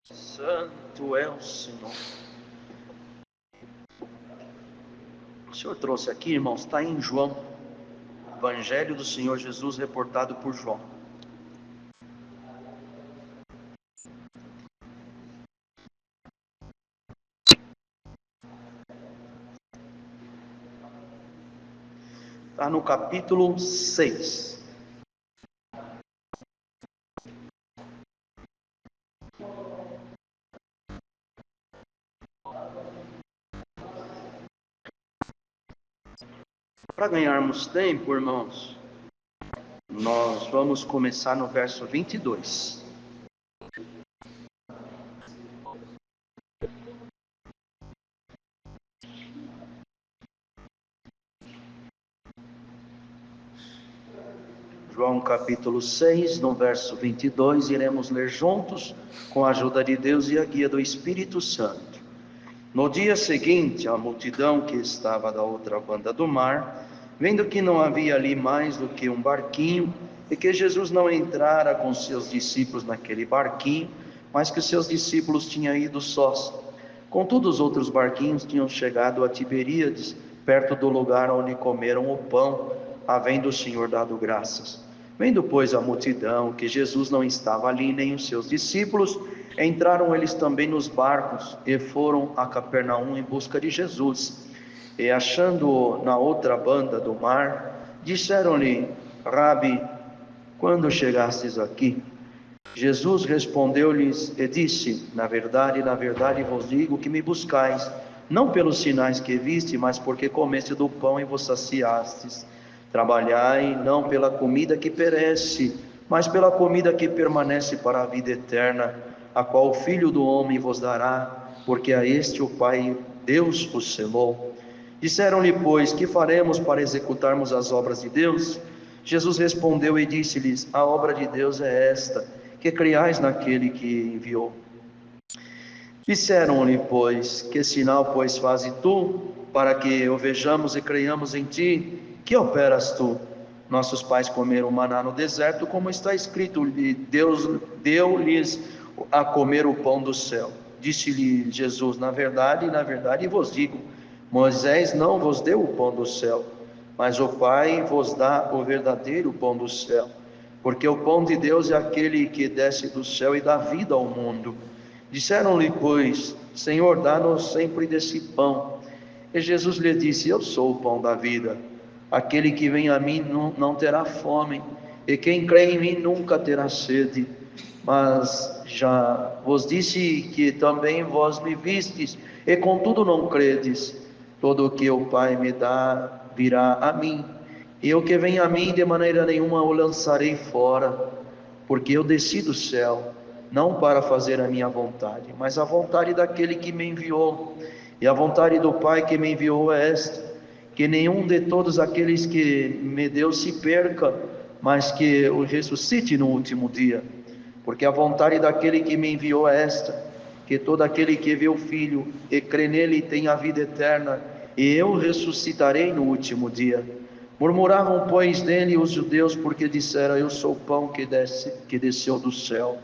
Santo é o Senhor. O Senhor trouxe aqui, irmãos, está em João, Evangelho do Senhor Jesus reportado por João. Está no capítulo 6. Para ganharmos tempo, irmãos, nós vamos começar no verso 22. João capítulo 6, no verso 22, iremos ler juntos, com a ajuda de Deus e a guia do Espírito Santo. No dia seguinte, a multidão que estava da outra banda do mar, vendo que não havia ali mais do que um barquinho, e que Jesus não entrara com seus discípulos naquele barquinho, mas que os seus discípulos tinham ido sós. Contudo, os outros barquinhos tinham chegado a Tiberíades, perto do lugar onde comeram o pão, havendo o Senhor dado graças. Vendo, pois, a multidão que Jesus não estava ali, nem os seus discípulos, entraram eles também nos barcos e foram a Capernaum em busca de Jesus. E achando-o na outra banda do mar, disseram-lhe: Rabi, quando chegastes aqui? Jesus respondeu-lhes e disse: na verdade vos digo que me buscais, não pelos sinais que viste, mas porque comeste do pão e vos saciastes. Trabalhai não pela comida que perece, mas pela comida que permanece para a vida eterna, a qual o Filho do Homem vos dará, porque a este o Pai Deus o selou. Disseram-lhe, pois, que faremos para executarmos as obras de Deus? Jesus respondeu e disse-lhes: a obra de Deus é esta, que creiais naquele que enviou. Disseram-lhe, pois, que sinal, pois, faze tu, para que o vejamos e creiamos em ti? Que operas tu? Nossos pais comeram maná no deserto, como está escrito, Deus deu-lhes a comer o pão do céu. Disse-lhe Jesus: na verdade vos digo, Moisés não vos deu o pão do céu, mas o Pai vos dá o verdadeiro pão do céu. Porque o pão de Deus é aquele que desce do céu e dá vida ao mundo. Disseram-lhe, pois: Senhor, dá-nos sempre desse pão. E Jesus lhe disse: eu sou o pão da vida. Aquele que vem a mim não terá fome, e quem crê em mim nunca terá sede. Mas já vos disse que também vós me vistes, e contudo não credes. Todo o que o Pai me dá virá a mim, e o que vem a mim de maneira nenhuma o lançarei fora, porque eu desci do céu, não para fazer a minha vontade, mas a vontade daquele que me enviou. E a vontade do Pai que me enviou é esta: que nenhum de todos aqueles que me deu se perca, mas que o ressuscite no último dia. Porque a vontade daquele que me enviou é esta: que todo aquele que vê o Filho e crê nele tenha a vida eterna, e eu ressuscitarei no último dia. Murmuravam, pois, dele os judeus, porque disseram: eu sou o pão que desceu do céu.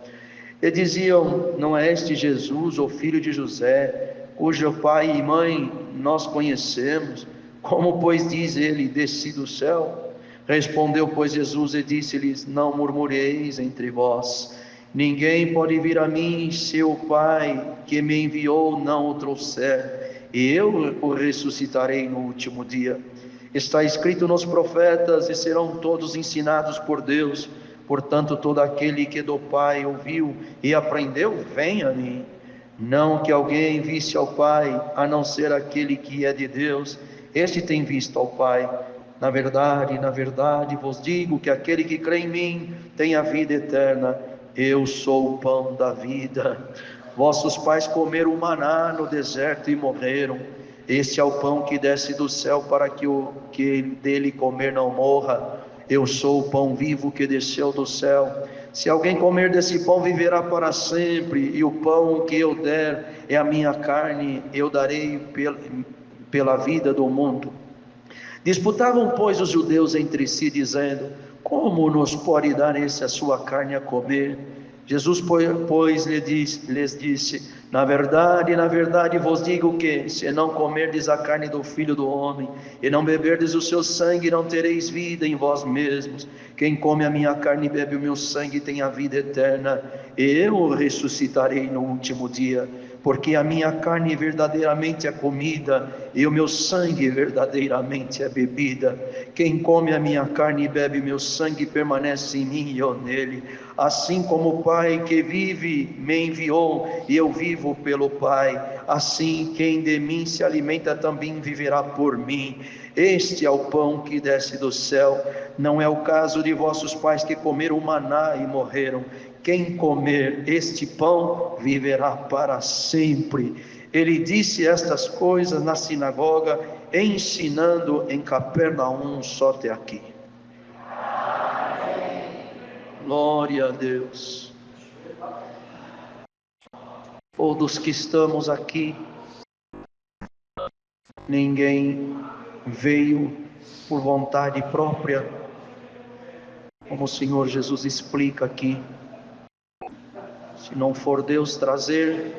E diziam: não é este Jesus, o filho de José, cujo pai e mãe nós conhecemos? Como, pois, diz ele: desci do céu? Respondeu, pois, Jesus e disse-lhes: não murmureis entre vós. Ninguém pode vir a mim se o Pai que me enviou não o trouxer, e eu o ressuscitarei no último dia. Está escrito nos profetas: e serão todos ensinados por Deus. Portanto, todo aquele que do Pai ouviu e aprendeu, vem a mim. Não que alguém visse ao Pai, a não ser aquele que é de Deus, este tem visto ao Pai. Na verdade vos digo que aquele que crê em mim tem a vida eterna. Eu sou o pão da vida. Vossos pais comeram o maná no deserto e morreram. Este é o pão que desce do céu, para que o que dele comer não morra. Eu sou o pão vivo que desceu do céu. Se alguém comer desse pão, viverá para sempre, e o pão que eu der é a minha carne, eu darei pela vida do mundo. Disputavam, pois, os judeus entre si, dizendo: como nos pode dar esse a sua carne a comer? Jesus, pois, lhes disse: na verdade vos digo que, se não comerdes a carne do Filho do Homem, e não beberdes o seu sangue, não tereis vida em vós mesmos. Quem come a minha carne e bebe o meu sangue tem a vida eterna, e eu o ressuscitarei no último dia. Porque a minha carne verdadeiramente é comida, e o meu sangue verdadeiramente é bebida. Quem come a minha carne e bebe meu sangue permanece em mim e eu nele. Assim como o Pai que vive me enviou, e eu vivo pelo Pai, assim quem de mim se alimenta também viverá por mim. Este é o pão que desce do céu. Não é o caso de vossos pais que comeram o maná e morreram. Quem comer este pão viverá para sempre. Ele disse estas coisas na sinagoga, ensinando em Capernaum. Só até aqui. Glória a Deus. Todos que estamos aqui, ninguém veio por vontade própria, como o Senhor Jesus explica aqui. Se não for Deus trazer,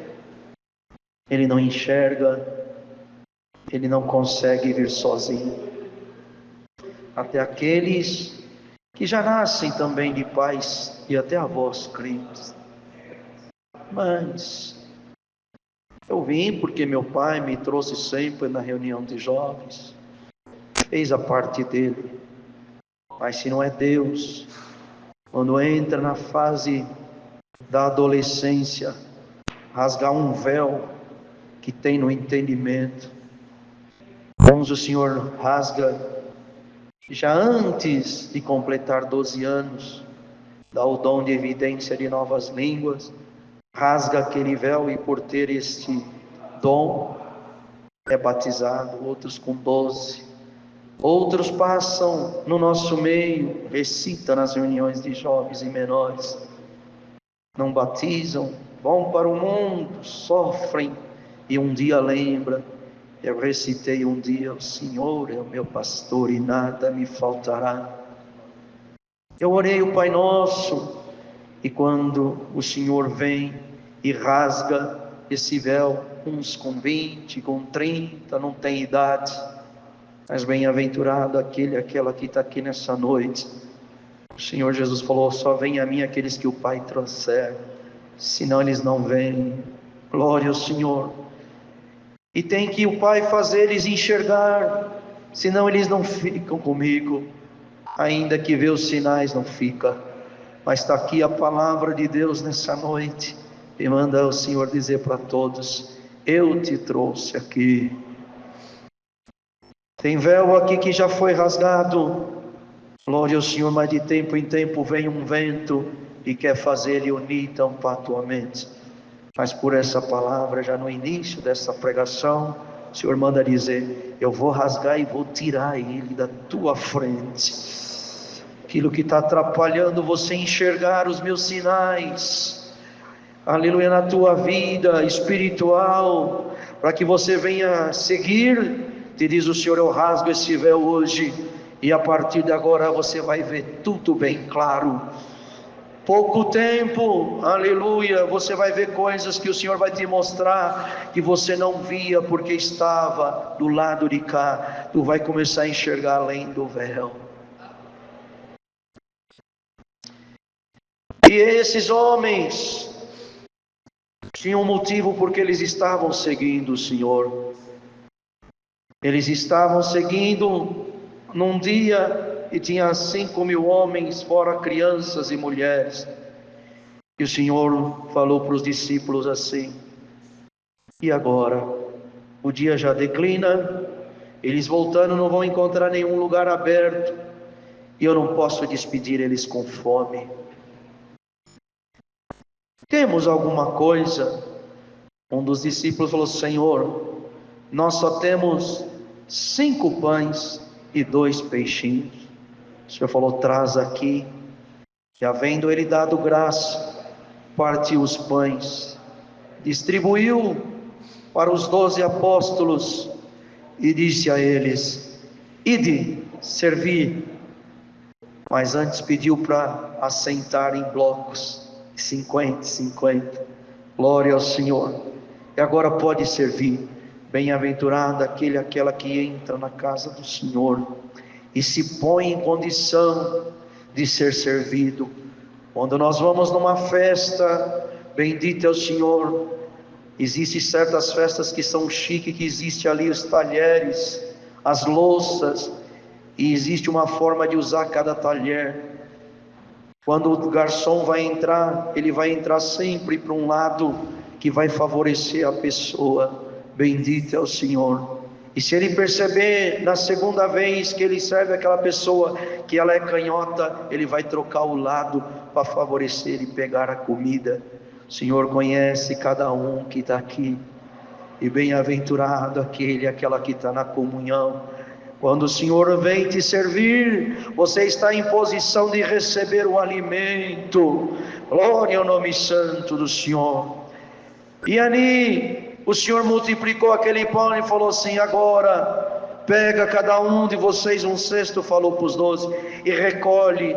ele não enxerga, ele não consegue vir sozinho. Até aqueles que já nascem também de pais e até avós crentes. Mas eu vim porque meu pai me trouxe sempre na reunião de jovens, fez a parte dele. Mas se não é Deus, quando entra na fase da adolescência, rasgar um véu que tem no entendimento, irmãos, o Senhor rasga já antes de completar 12 anos, dá o dom de evidência de novas línguas, rasga aquele véu, e por ter este dom é batizado. Outros com 12, outros passam no nosso meio, recita nas reuniões de jovens e menores, não batizam, vão para o mundo, sofrem, e um dia lembra: eu recitei um dia, o Senhor é o meu pastor e nada me faltará. Eu orei o Pai Nosso, e quando o Senhor vem e rasga esse véu, uns com 20, com 30, não tem idade, mas bem-aventurado aquela que está aqui nessa noite. O Senhor Jesus falou: só vem a mim aqueles que o Pai trouxer, senão eles não vêm. Glória ao Senhor. E tem que o Pai fazer eles enxergar, senão eles não ficam comigo. Ainda que vê os sinais, não fica. Mas está aqui a palavra de Deus nessa noite, e manda o Senhor dizer para todos: eu te trouxe aqui. Tem véu aqui que já foi rasgado, glória ao Senhor, mas de tempo em tempo vem um vento e quer fazer ele unir tão patuamente. Mas por essa palavra, já no início dessa pregação, o Senhor manda dizer: eu vou rasgar e vou tirar ele da tua frente. Aquilo que está atrapalhando você enxergar os meus sinais, aleluia, na tua vida espiritual, para que você venha seguir, te diz o Senhor: eu rasgo esse véu hoje, e a partir de agora você vai ver tudo bem claro. Pouco tempo, aleluia, você vai ver coisas que o Senhor vai te mostrar, que você não via porque estava do lado de cá. Tu vai começar a enxergar além do véu. E esses homens tinham um motivo porque eles estavam seguindo o Senhor. Eles estavam seguindo num dia e tinha 5.000 homens, fora crianças e mulheres. E o Senhor falou para os discípulos assim: e agora? O dia já declina, eles voltando não vão encontrar nenhum lugar aberto, e eu não posso despedir eles com fome. Temos alguma coisa? Um dos discípulos falou: Senhor, nós só temos 5 pães e 2 peixinhos. O Senhor falou: traz aqui. E havendo ele dado graça, partiu os pães, distribuiu para os 12 apóstolos e disse a eles: ide, servi. Mas antes pediu para assentar em blocos, 50, 50. Glória ao Senhor. E agora pode servir. Bem-aventurado aquela que entra na casa do Senhor e se põe em condição de ser servido. Quando nós vamos numa festa, bendito é o Senhor. Existem certas festas que são chiques, que existe ali os talheres, as louças, e existe uma forma de usar cada talher. Quando o garçom vai entrar, ele vai entrar sempre para um lado que vai favorecer a pessoa. Bendito é o Senhor. E se ele perceber na segunda vez que ele serve aquela pessoa que ela é canhota, ele vai trocar o lado para favorecer e pegar a comida. O Senhor conhece cada um que está aqui. E bem-aventurado aquela que está na comunhão. Quando o Senhor vem te servir, você está em posição de receber o alimento. Glória ao nome santo do Senhor. E ali o Senhor multiplicou aquele pão e falou assim: agora pega cada um de vocês um cesto, falou para os 12, e recolhe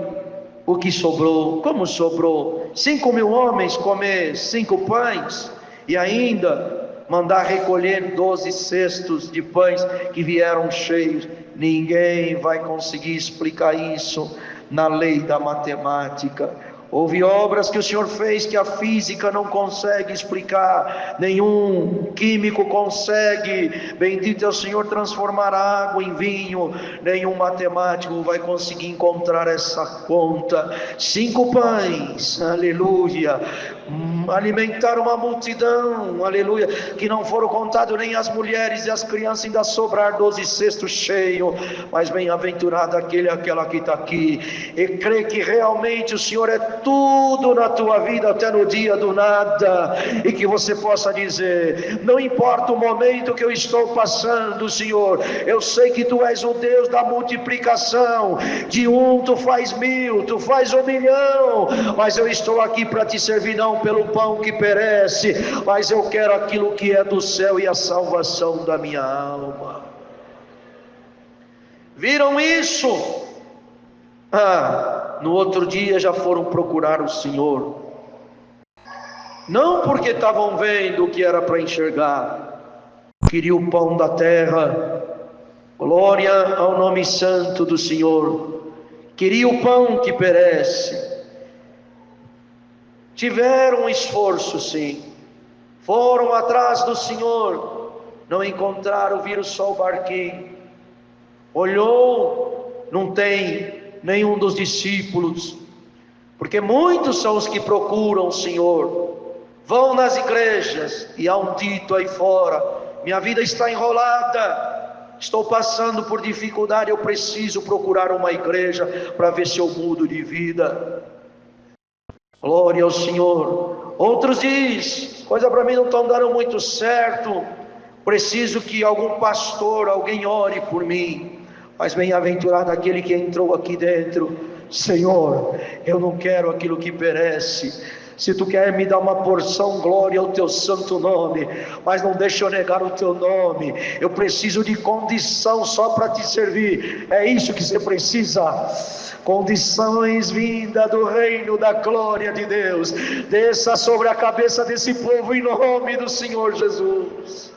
o que sobrou. Como sobrou? 5.000 homens comer 5 pães, e ainda mandar recolher 12 cestos de pães que vieram cheios. Ninguém vai conseguir explicar isso na lei da matemática. Houve obras que o Senhor fez que a física não consegue explicar, nenhum químico consegue. Bendito é o Senhor transformar água em vinho, nenhum matemático vai conseguir encontrar essa conta. 5 pães, aleluia, alimentar uma multidão, aleluia, que não foram contados nem as mulheres e as crianças, ainda sobrar 12 cestos cheios. Mas bem-aventurado aquela que está aqui e crê que realmente o Senhor é tudo na tua vida até no dia do nada, e que você possa dizer: não importa o momento que eu estou passando, Senhor, eu sei que Tu és o Deus da multiplicação. De um Tu faz 1000, Tu faz 1 milhão, mas eu estou aqui para Te servir, não pelo pão que perece, mas eu quero aquilo que é do céu e a salvação da minha alma. Viram isso? No outro dia já foram procurar o Senhor, não porque estavam vendo o que era para enxergar, queriam o pão da terra. Glória ao nome santo do Senhor. Queriam o pão que perece. Tiveram esforço, sim, foram atrás do Senhor, não encontraram, viram só o barquinho. Olhou, não tem nenhum dos discípulos, porque muitos são os que procuram o Senhor, vão nas igrejas, e há um dito aí fora: minha vida está enrolada, estou passando por dificuldade, eu preciso procurar uma igreja para ver se eu mudo de vida. Glória ao Senhor. Outros dizem: coisa para mim não está dando muito certo, preciso que algum pastor, alguém ore por mim. Mas bem-aventurado aquele que entrou aqui dentro: Senhor, eu não quero aquilo que perece. Se Tu quer me dar uma porção, glória ao Teu santo nome, mas não deixa eu negar o Teu nome. Eu preciso de condição só para Te servir. É isso que você precisa. Condições vinda do reino da glória de Deus. Desça sobre a cabeça desse povo em nome do Senhor Jesus.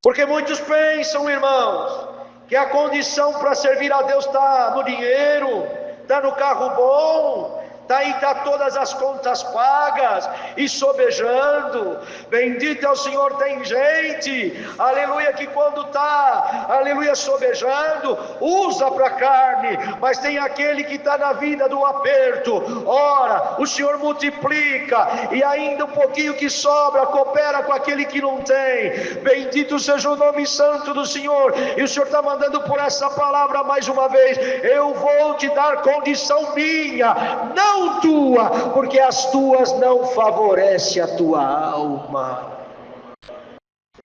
Porque muitos pensam, irmãos, que a condição para servir a Deus está no dinheiro, está no carro bom, está todas as contas pagas e sobejando. Bendito é o Senhor. Tem gente, aleluia, que quando está, aleluia, sobejando, usa para carne, mas tem aquele que está na vida do aperto. Ora, o Senhor multiplica, e ainda um pouquinho que sobra, coopera com aquele que não tem. Bendito seja o nome santo do Senhor. E o Senhor está mandando por essa palavra mais uma vez: eu vou te dar condição minha, não tua, porque as tuas não favorecem a tua alma.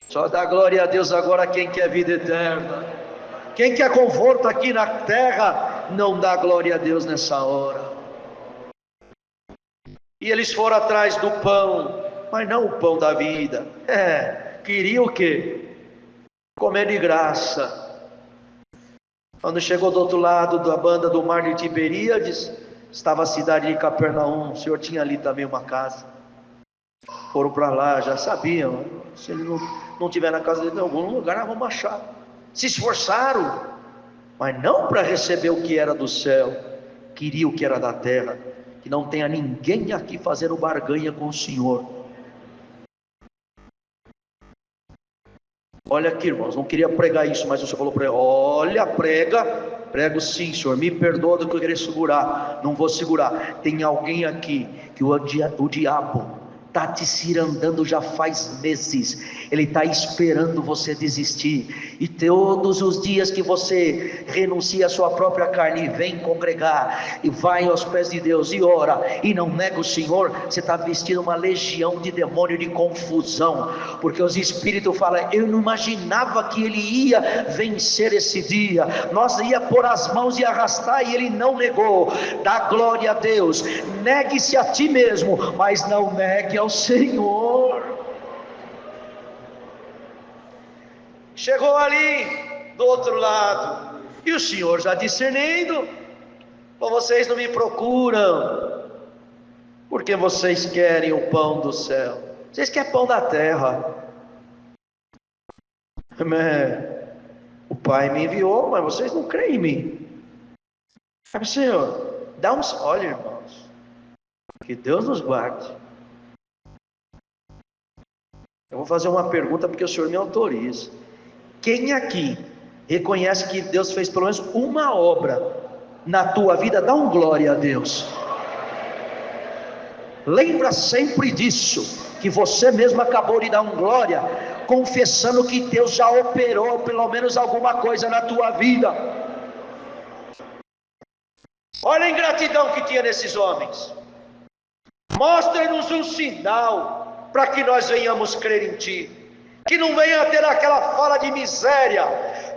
Só dá glória a Deus agora quem quer vida eterna, quem quer conforto aqui na terra. não dá glória a Deus nessa hora? E eles foram atrás do pão, mas não o pão da vida. Queria o quê? Comer de graça. Quando chegou do outro lado da banda do mar de Tiberíades, estava a cidade de Capernaum. O Senhor tinha ali também uma casa. Foram para lá, já sabiam. Se ele não tiver na casa dele em algum lugar, nós vamos achar. Se esforçaram, mas não para receber o que era do céu, queria o que era da terra. Que não tenha ninguém aqui fazendo barganha com o Senhor. Olha aqui, irmãos, não queria pregar isso, mas o Senhor falou para ele: olha, prego sim, Senhor, me perdoa do que eu queria segurar, não vou segurar. Tem alguém aqui que o diabo está te cirandando já faz meses, ele está esperando você desistir, e todos os dias que você renuncia à sua própria carne e vem congregar, e vai aos pés de Deus e ora, e não nega o Senhor, você está vestindo uma legião de demônio de confusão, porque os espíritos falam: eu não imaginava que ele ia vencer esse dia, nós ia pôr as mãos e arrastar, e ele não negou. Dá glória a Deus, negue-se a ti mesmo, mas não negue ao Senhor. Chegou ali do outro lado, e o Senhor já discernindo: ou vocês não me procuram porque vocês querem o pão do céu, vocês querem pão da terra. O Pai me enviou, mas vocês não creem em mim. Senhor, olha, irmãos, que Deus nos guarde. Eu vou fazer uma pergunta porque o Senhor me autoriza. Quem aqui reconhece que Deus fez pelo menos uma obra na tua vida? Dá um glória a Deus. Lembra sempre disso, que você mesmo acabou de dar um glória, confessando que Deus já operou pelo menos alguma coisa na tua vida. Olha a ingratidão que tinha nesses homens. Mostra-nos um sinal para que nós venhamos crer em ti, que não venha ter aquela fala de miséria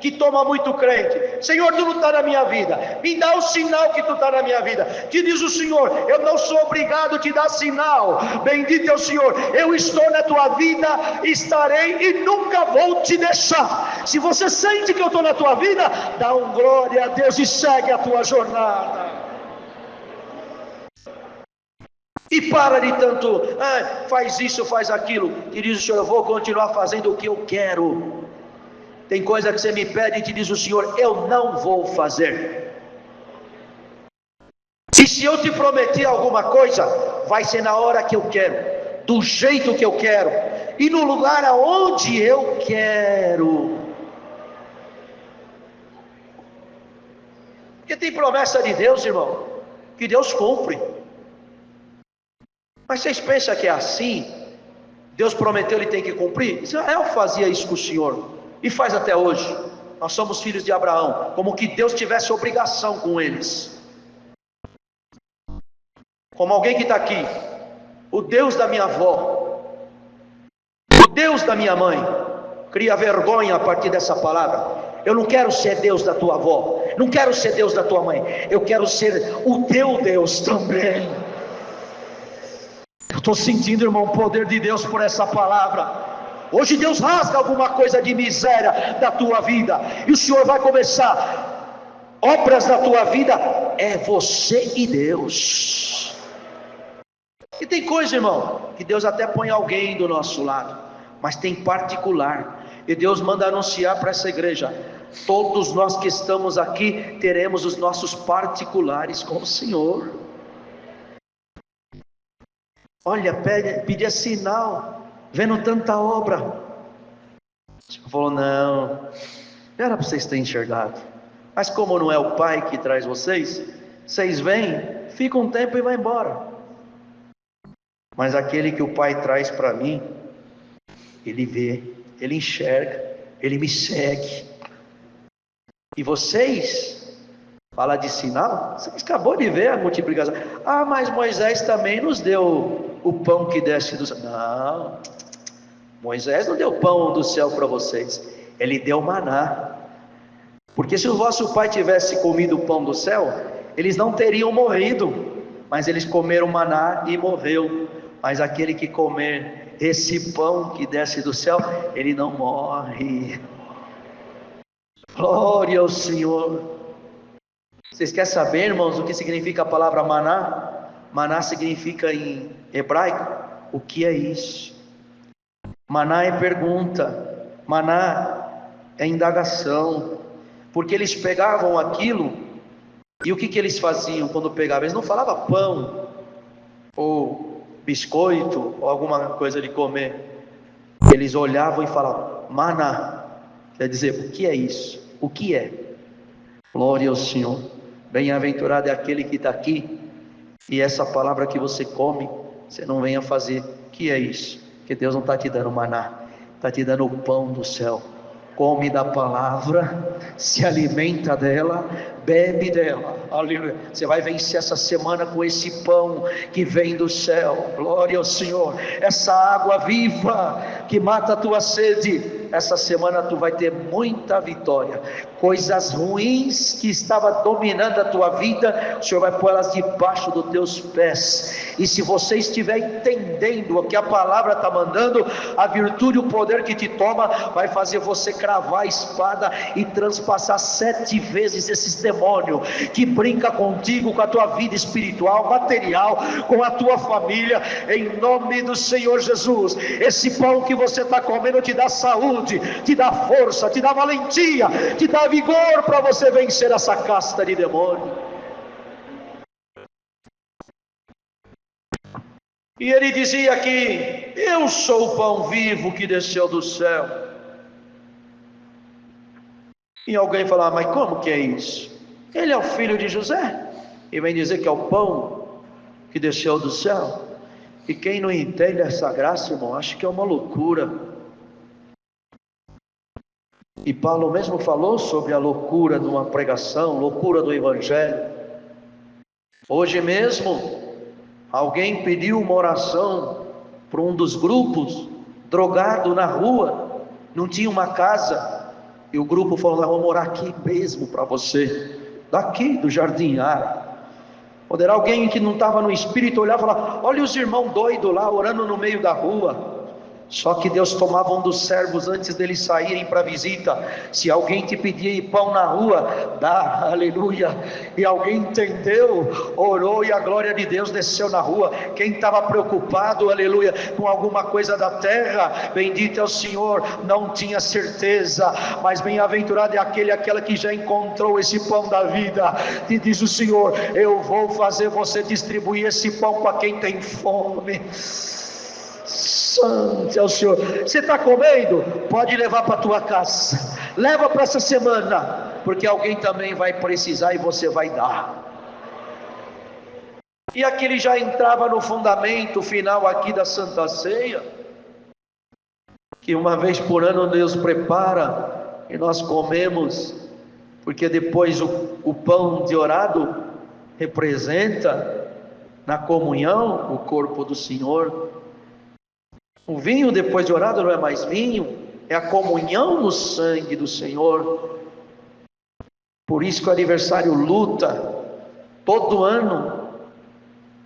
que toma muito crente. Senhor, tu não está na minha vida, me dá o sinal que tu está na minha vida. Te diz o Senhor: eu não sou obrigado a te dar sinal. Bendito é o Senhor, eu estou na tua vida, estarei e nunca vou te deixar. Se você sente que eu estou na tua vida, dá um glória a Deus e segue a tua jornada. E para de tanto, faz isso, faz aquilo. E diz o Senhor: eu vou continuar fazendo o que eu quero. Tem coisa que você me pede e te diz o Senhor: eu não vou fazer. E se eu te prometer alguma coisa, vai ser na hora que eu quero, do jeito que eu quero, e no lugar aonde eu quero. Porque tem promessa de Deus, irmão, que Deus cumpre. Mas vocês pensam que é assim? Deus prometeu, ele tem que cumprir? Israel fazia isso com o Senhor, e faz até hoje. Nós somos filhos de Abraão, como que Deus tivesse obrigação com eles. Como alguém que está aqui: o Deus da minha avó, o Deus da minha mãe. Cria vergonha a partir dessa palavra. Eu não quero ser Deus da tua avó, não quero ser Deus da tua mãe, eu quero ser o teu Deus também. Eu estou sentindo, irmão, o poder de Deus por essa palavra. Hoje Deus rasga alguma coisa de miséria da tua vida, e o Senhor vai começar obras na tua vida. É você e Deus. E tem coisa, irmão, que Deus até põe alguém do nosso lado, mas tem particular, e Deus manda anunciar para essa igreja: todos nós que estamos aqui teremos os nossos particulares com o Senhor. Olha, pedia sinal, vendo tanta obra. O Senhor falou: não, era para vocês terem enxergado, mas como não é o Pai que traz vocês, vocês vêm, ficam um tempo e vão embora. Mas aquele que o Pai traz para mim, ele vê, ele enxerga, ele me segue. E vocês, fala de sinal, vocês acabou de ver a multiplicação. Mas Moisés também nos deu o pão que desce do céu. Não, Moisés não deu pão do céu para vocês, ele deu maná. Porque se o vosso pai tivesse comido o pão do céu, eles não teriam morrido, mas eles comeram maná e morreu. Mas aquele que comer esse pão que desce do céu, ele não morre. Glória ao Senhor. Vocês querem saber, irmãos, o que significa a palavra maná? Maná significa em hebraico, o que é isso? Maná é pergunta, maná é indagação, porque eles pegavam aquilo, e o que eles faziam quando pegavam? Eles não falavam pão, ou biscoito, ou alguma coisa de comer, eles olhavam e falavam, maná, quer dizer, o que é isso? O que é? Glória ao Senhor. Bem-aventurado é aquele que está aqui, e essa palavra que você come, você não venha fazer, o que é isso? Porque Deus não está te dando maná, está te dando o pão do céu. Come da palavra, se alimenta dela, bebe dela, aleluia. Você vai vencer essa semana com esse pão que vem do céu, glória ao Senhor. Essa água viva que mata a tua sede, essa semana tu vai ter muita vitória. Coisas ruins que estavam dominando a tua vida, o Senhor vai pôr elas debaixo dos teus pés. E se você estiver entendendo o que a palavra está mandando, a virtude e o poder que te toma vai fazer você cravar a espada e transpassar 7 vezes esses demônios que brinca contigo, com a tua vida espiritual, material, com a tua família, em nome do Senhor Jesus. Esse pão que você está comendo te dá saúde, te dá força, te dá valentia, te dá vigor para você vencer essa casta de demônio. E ele dizia que eu sou o pão vivo que desceu do céu. E alguém fala, mas como que é isso? Ele é o filho de José e vem dizer que é o pão que desceu do céu. E quem não entende essa graça, irmão, acha que é uma loucura. E Paulo mesmo falou sobre a loucura de uma pregação, loucura do evangelho. Hoje mesmo alguém pediu uma oração para um dos grupos, drogado na rua, não tinha uma casa, e o grupo falou, vamos orar aqui mesmo para você, daqui do Jardim Árabe. Poderá alguém que não estava no espírito olhar e falar, olha os irmãos doidos lá orando no meio da rua. Só que Deus tomava um dos servos antes deles saírem para a visita. Se alguém te pedir pão na rua, dá, aleluia. E alguém entendeu, orou e a glória de Deus desceu na rua. Quem estava preocupado, aleluia, com alguma coisa da terra, bendito é o Senhor, não tinha certeza, mas bem-aventurado é aquela que já encontrou esse pão da vida. E diz o Senhor, eu vou fazer você distribuir esse pão para quem tem fome. Santo é o Senhor. Você está comendo? Pode levar para a tua casa, leva para essa semana, porque alguém também vai precisar e você vai dar. E aqui ele já entrava no fundamento final aqui da Santa Ceia, que uma vez por ano Deus prepara e nós comemos, porque depois o pão de orado representa na comunhão o corpo do Senhor. O vinho depois de orado não é mais vinho, é a comunhão no sangue do Senhor. Por isso que o aniversário luta todo ano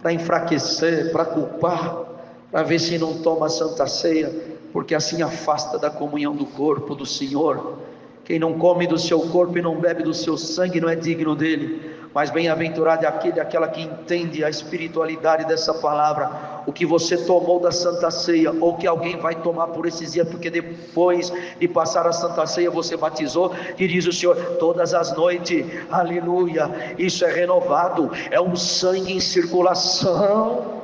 para enfraquecer, para culpar, para ver se não toma a Santa Ceia, porque assim afasta da comunhão do corpo do Senhor. Quem não come do seu corpo e não bebe do seu sangue não é digno dele. Mas bem-aventurado é aquela que entende a espiritualidade dessa palavra, o que você tomou da Santa Ceia, ou que alguém vai tomar por esses dias, porque depois de passar a Santa Ceia você batizou, e diz o Senhor, todas as noites, aleluia, isso é renovado, é um sangue em circulação.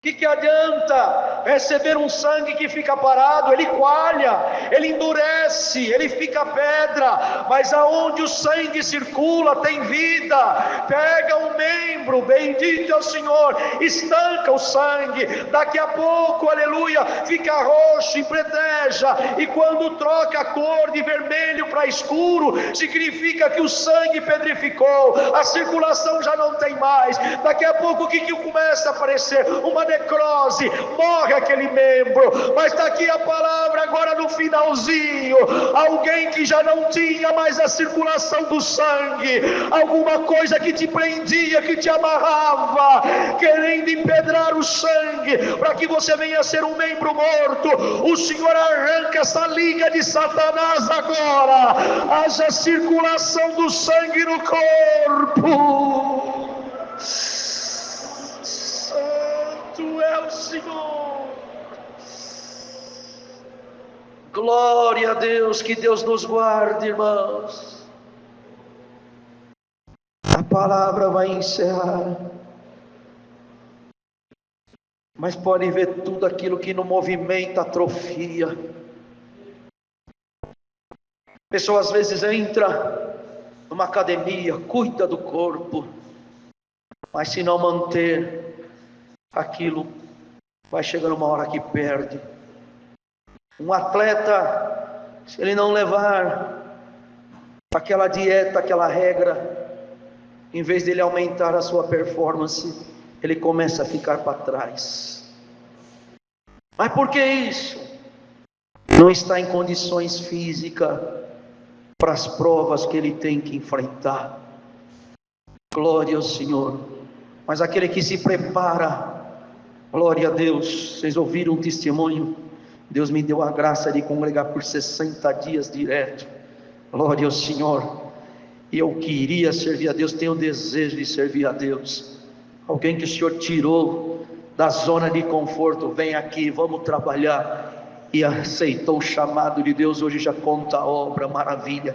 O que adianta receber um sangue que fica parado? Ele coalha, ele endurece, ele fica pedra, mas aonde o sangue circula tem vida. Pega um membro, bendito é o Senhor, estanca o sangue, daqui a pouco, aleluia, fica roxo, empreteja, e quando troca a cor de vermelho para escuro, significa que o sangue pedrificou, a circulação já não tem mais. Daqui a pouco o que começa a aparecer? Uma necrose, morre aquele membro. Mas está aqui a palavra agora no finalzinho, alguém que já não tinha mais a circulação do sangue, alguma coisa que te prendia, que te amarrava, querendo empedrar o sangue, para que você venha a ser um membro morto. O Senhor arranca essa liga de Satanás agora, haja circulação do sangue no corpo. Santo é o Senhor. Glória a Deus, que Deus nos guarde, irmãos. A palavra vai encerrar, mas pode ver tudo aquilo que no movimento atrofia. A pessoa às vezes entra numa academia, cuida do corpo, mas se não manter aquilo, vai chegando uma hora que perde. Um atleta, se ele não levar aquela dieta, aquela regra, em vez dele aumentar a sua performance, ele começa a ficar para trás. Mas por que isso? Não está em condições físicas para as provas que ele tem que enfrentar. Glória ao Senhor. Mas aquele que se prepara, glória a Deus. Vocês ouviram um testemunho? Deus me deu a graça de congregar por 60 dias direto. Glória ao Senhor. E eu queria servir a Deus, tenho o desejo de servir a Deus. Alguém que o Senhor tirou da zona de conforto, vem aqui, vamos trabalhar, e aceitou o chamado de Deus, hoje já conta a obra, maravilha.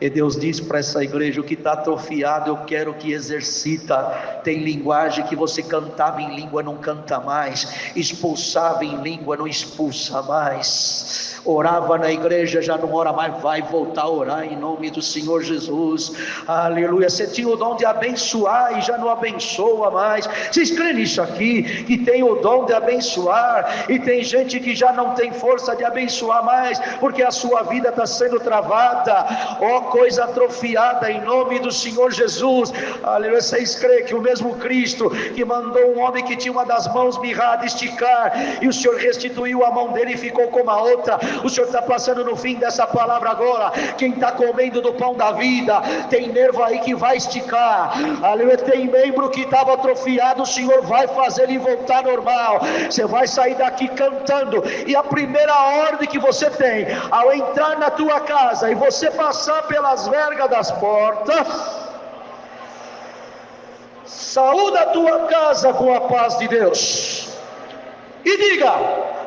E Deus diz para essa igreja: o que está atrofiado eu quero que exercita. Tem linguagem que você cantava em língua, não canta mais, expulsava em língua, não expulsa mais, orava na igreja, já não ora mais, vai voltar a orar em nome do Senhor Jesus. Aleluia. Você tinha o dom de abençoar e já não abençoa mais. Vocês creem nisso aqui? Que tem o dom de abençoar, e tem gente que já não tem força de abençoar mais, porque a sua vida está sendo travada. Ó, coisa atrofiada, em nome do Senhor Jesus. Aleluia. Vocês creem que o mesmo Cristo que mandou um homem que tinha uma das mãos mirrada esticar, e o Senhor restituiu a mão dele e ficou com a outra, o Senhor está passando no fim dessa palavra agora? Quem está comendo do pão da vida, tem nervo aí que vai esticar. Aleluia. Tem membro que estava atrofiado, o Senhor vai fazer ele voltar normal. Você vai sair daqui cantando, e a primeira ordem que você tem ao entrar na tua casa e você passar pelas vergas das portas, saúda a tua casa com a paz de Deus e diga: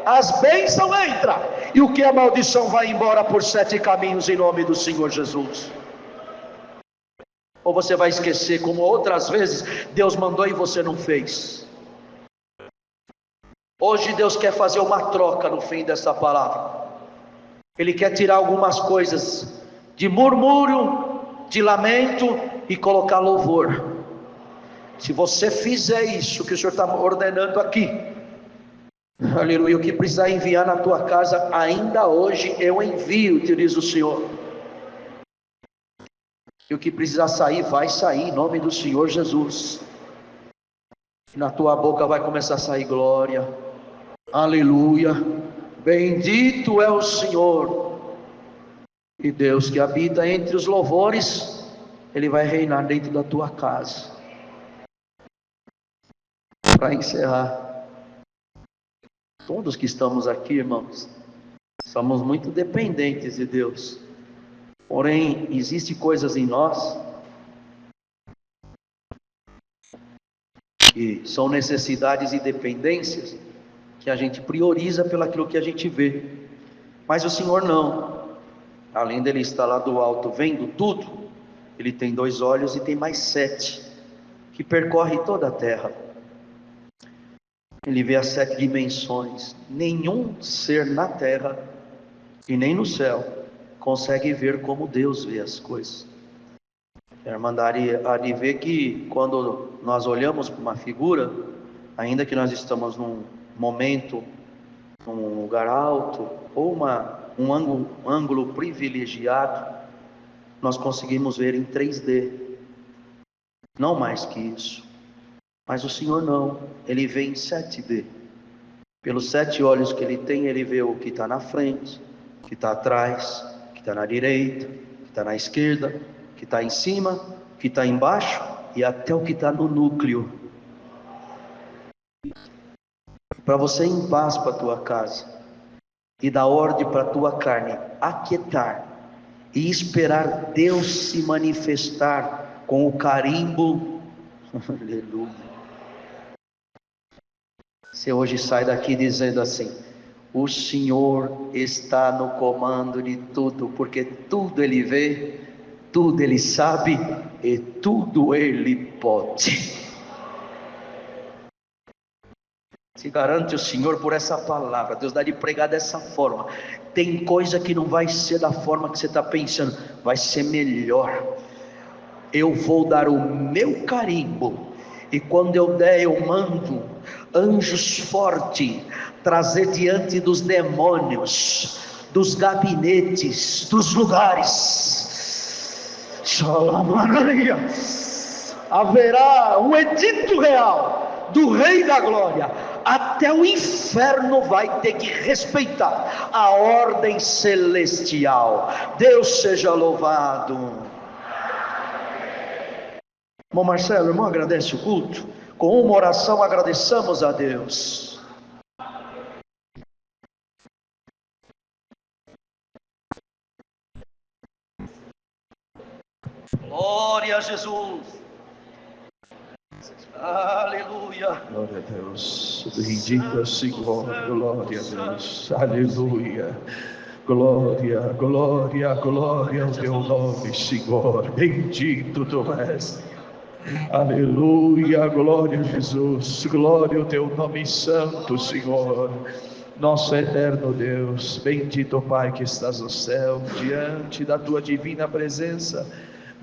as bênçãos entram e o que é maldição vai embora por 7 caminhos, em nome do Senhor Jesus. Ou você vai esquecer, como outras vezes Deus mandou e você não fez. Hoje Deus quer fazer uma troca no fim dessa palavra. Ele quer tirar algumas coisas de murmúrio, de lamento, e colocar louvor. Se você fizer isso que o Senhor está ordenando aqui, aleluia, o que precisar enviar na tua casa, ainda hoje eu envio, te diz o Senhor. E o que precisar sair, vai sair, em nome do Senhor Jesus. E na tua boca vai começar a sair glória, aleluia, bendito é o Senhor. E Deus que habita entre os louvores, Ele vai reinar dentro da tua casa. Para encerrar, todos que estamos aqui, irmãos, somos muito dependentes de Deus. Porém, existem coisas em nós que são necessidades e dependências que a gente prioriza pelo aquilo que a gente vê. Mas o Senhor não. Além dele estar lá do alto vendo tudo, Ele tem 2 olhos e tem mais 7 que percorre toda a terra. Ele vê as 7 dimensões. Nenhum ser na terra e nem no céu consegue ver como Deus vê as coisas. A irmandade há de ver que quando nós olhamos para uma figura, ainda que nós estamos num momento, num lugar alto, ou um ângulo privilegiado, nós conseguimos ver em 3D, não mais que isso. Mas o Senhor não, Ele vê em 7D. Pelos 7 olhos que Ele tem, Ele vê o que está na frente, que está atrás, que está na direita, que está na esquerda, que está em cima, que está embaixo e até o que está no núcleo. Para você ir em paz para a tua casa e dar ordem para a tua carne aquietar e esperar Deus se manifestar com o carimbo. Aleluia. Você hoje sai daqui dizendo assim: o Senhor está no comando de tudo, porque tudo Ele vê, tudo Ele sabe e tudo Ele pode. Se garante o Senhor por essa palavra. Deus dá de pregar dessa forma. Tem coisa que não vai ser da forma que você está pensando, vai ser melhor. Eu vou dar o meu carimbo, e quando eu der, eu mando anjos fortes trazer diante dos demônios, dos gabinetes, dos lugares. Haverá um edito real do Rei da Glória. Até o inferno vai ter que respeitar a ordem celestial. Deus seja louvado. Irmão Marcelo, irmão, agradece o culto. Com uma oração agradeçamos a Deus. Glória a Jesus. Aleluia. Glória a Deus. Bendito é o Senhor. Glória a Deus. Aleluia. Glória, glória, glória ao teu nome, Senhor. Bendito tu és. Aleluia, glória a Jesus. Glória ao teu nome santo, Senhor. Nosso eterno Deus, bendito Pai que estás no céu, diante da tua divina presença,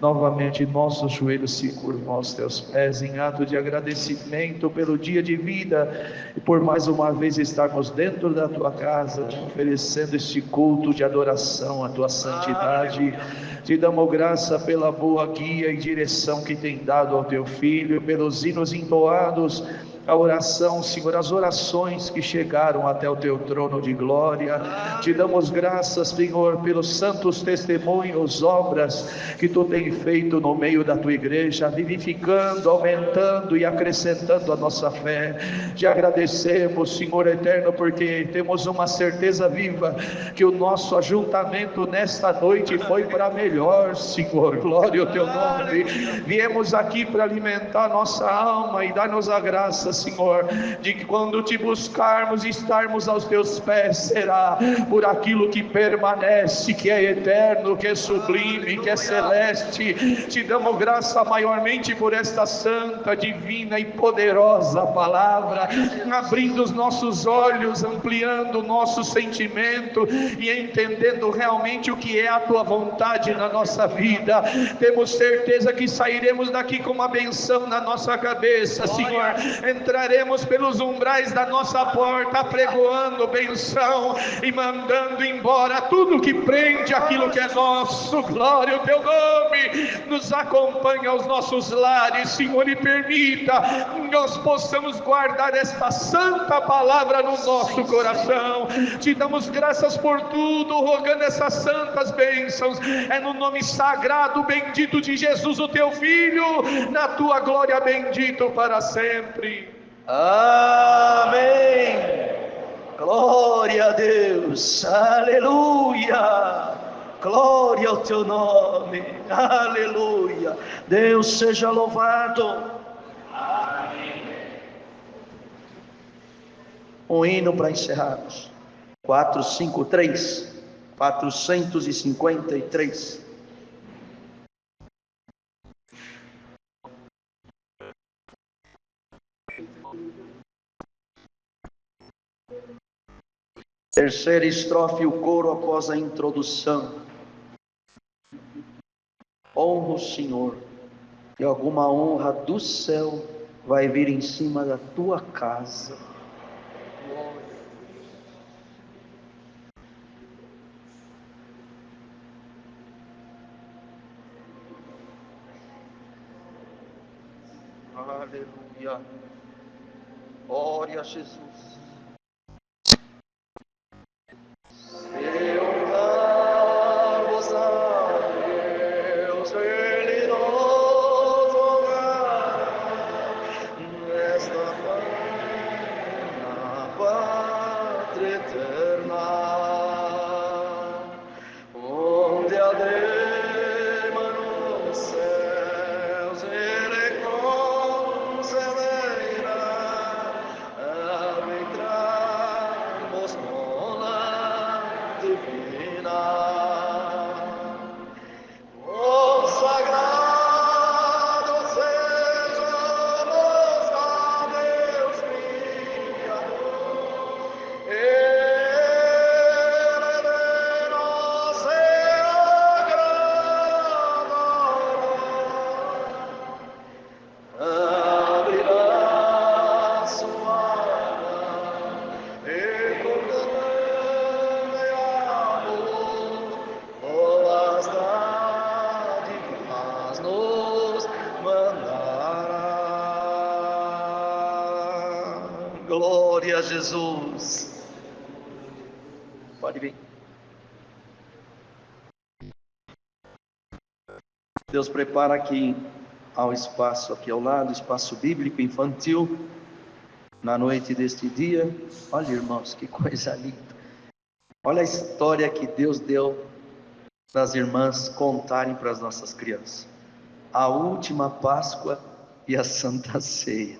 novamente nossos joelhos se curvam aos teus pés em ato de agradecimento pelo dia de vida e por mais uma vez estarmos dentro da tua casa, oferecendo este culto de adoração à tua santidade. Te damos graça pela boa guia e direção que tem dado ao teu filho, pelos hinos entoados, a oração, Senhor, as orações que chegaram até o teu trono de glória. Te damos graças, Senhor, pelos santos testemunhos, obras que tu tem feito no meio da tua igreja, vivificando, aumentando e acrescentando a nossa fé. Te agradecemos, Senhor eterno, porque temos uma certeza viva que o nosso ajuntamento nesta noite foi para melhor, Senhor. Glória ao teu nome. Viemos aqui para alimentar nossa alma e dar-nos a graça, Senhor, de que quando te buscarmos e estarmos aos teus pés, será por aquilo que permanece, que é eterno, que é sublime, que é celeste. Te damos graça maiormente por esta santa, divina e poderosa palavra, abrindo os nossos olhos, ampliando o nosso sentimento e entendendo realmente o que é a tua vontade na nossa vida. Temos certeza que sairemos daqui com uma benção na nossa cabeça, Senhor. Entraremos pelos umbrais da nossa porta, apregoando benção e mandando embora tudo que prende aquilo que é nosso. Glória ao teu nome. Nos acompanha aos nossos lares, Senhor, e permita nós possamos guardar esta santa palavra no nosso coração. Te damos graças por tudo, rogando essas santas bênçãos. É no nome sagrado, bendito de Jesus, o teu Filho, na tua glória, bendito para sempre. Amém. Glória a Deus. Aleluia. Glória ao teu nome. Aleluia. Deus seja louvado. Amém. Um hino para encerrarmos. 453. 453. Terceira estrofe, o coro após a introdução. Honra o Senhor, e alguma honra do céu vai vir em cima da tua casa. Aleluia. Glória a Jesus. Seu diadema nos céus ele concederá, arbitramos mola divina. Consagrados sejamos a Deus Criador, Ele de nós se agradará, abrirá sua mão e com grande amor boas dádivas nos mandará. Glória a Jesus. Pode vir. Deus prepara aqui ao espaço aqui ao lado, espaço bíblico infantil, na noite deste dia. Olha, irmãos, que coisa linda. Olha a história que Deus deu das irmãs contarem para as nossas crianças. A última Páscoa e a Santa Ceia.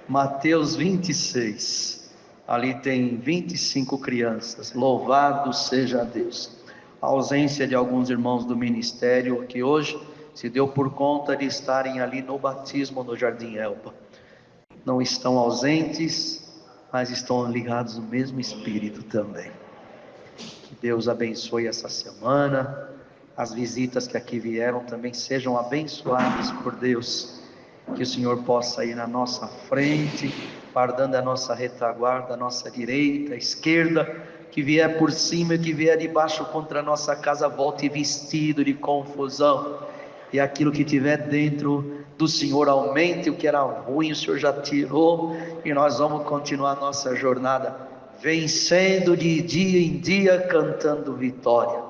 Mateus 26. Ali tem 25 crianças. Louvado seja Deus. A ausência de alguns irmãos do ministério que hoje se deu por conta de estarem ali no batismo no Jardim Elba. Não estão ausentes, mas estão ligados no mesmo Espírito também. Que Deus abençoe essa semana. As visitas que aqui vieram também sejam abençoadas por Deus. Que o Senhor possa ir na nossa frente, guardando a nossa retaguarda, a nossa direita, a esquerda. Que vier por cima e que vier de baixo contra a nossa casa, volte vestido de confusão. E aquilo que tiver dentro do Senhor aumente. O que era ruim o Senhor já tirou. E nós vamos continuar a nossa jornada, vencendo de dia em dia, cantando vitória.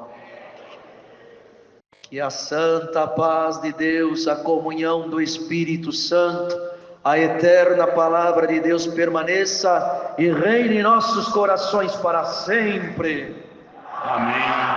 Que a santa paz de Deus, a comunhão do Espírito Santo, a eterna palavra de Deus permaneça e reine em nossos corações para sempre. Amém.